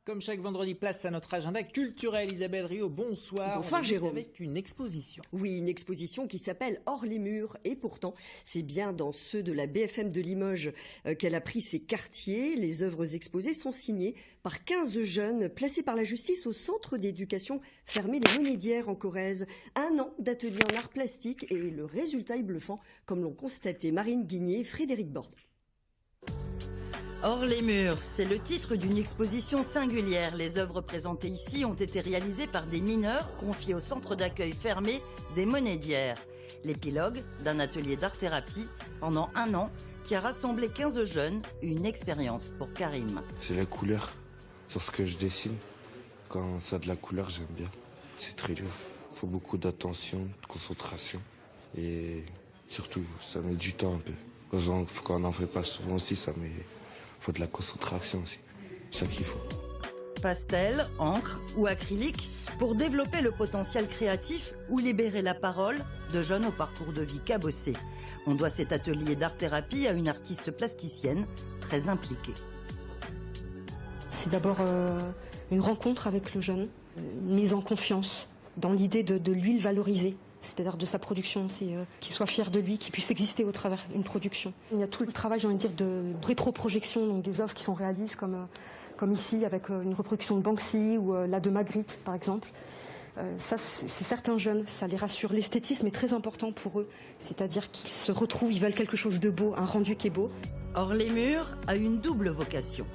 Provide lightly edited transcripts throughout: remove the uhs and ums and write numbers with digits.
Comme chaque vendredi, place à notre agenda culturel. Isabelle Rio, bonsoir. Bonsoir Jérôme. Avec une exposition. Oui, une exposition qui s'appelle Hors les murs. Et pourtant, c'est bien dans ceux de la BFM de Limoges qu'elle a pris ses quartiers. Les œuvres exposées sont signées par 15 jeunes placés par la justice au centre d'éducation fermé Les Monédières en Corrèze. 1 an d'atelier en art plastique et le résultat est bluffant, comme l'ont constaté Marine Guigné et Frédéric Borde. Hors les murs, c'est le titre d'une exposition singulière. Les œuvres présentées ici ont été réalisées par des mineurs confiés au centre d'accueil fermé des Monédières. L'épilogue d'un atelier d'art-thérapie pendant 1 an qui a rassemblé 15 jeunes, une expérience pour Karim. C'est la couleur sur ce que je dessine. Quand ça a de la couleur, j'aime bien. C'est très dur. Il faut beaucoup d'attention, de concentration. Et surtout, ça met du temps un peu. Quand on n'en fait pas souvent aussi, faut de la concentration aussi. C'est ça qu'il faut. Pastel, encre ou acrylique pour développer le potentiel créatif ou libérer la parole de jeunes au parcours de vie cabossé. On doit cet atelier d'art-thérapie à une artiste plasticienne très impliquée. C'est d'abord une rencontre avec le jeune, une mise en confiance dans l'idée de lui le valoriser. C'est-à-dire de sa production, c'est qu'il soit fier de lui, qu'il puisse exister au travers d'une production. Il y a tout le travail, j'ai envie de dire, de rétroprojection, donc des œuvres qui sont réalistes, comme ici, avec une reproduction de Banksy ou la de Magritte, par exemple. Ça, c'est certains jeunes, ça les rassure. L'esthétisme est très important pour eux, c'est-à-dire qu'ils se retrouvent, ils veulent quelque chose de beau, un rendu qui est beau. Hors les murs a une double vocation.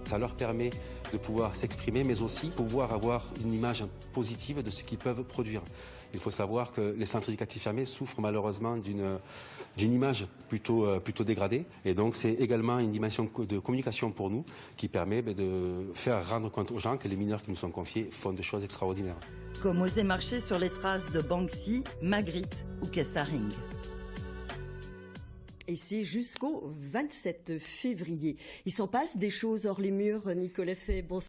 Ça leur permet de pouvoir s'exprimer, mais aussi pouvoir avoir une image positive de ce qu'ils peuvent produire. Il faut savoir que les centres éducatifs fermés souffrent malheureusement d'une image plutôt dégradée. Et donc c'est également une dimension de communication pour nous qui permet de faire rendre compte aux gens que les mineurs qui nous sont confiés font des choses extraordinaires. Comme oser marcher sur les traces de Banksy, Magritte ou Kessaring. Et c'est jusqu'au 27 février. Il s'en passe des choses hors les murs, Nicolas Fay. Bonsoir.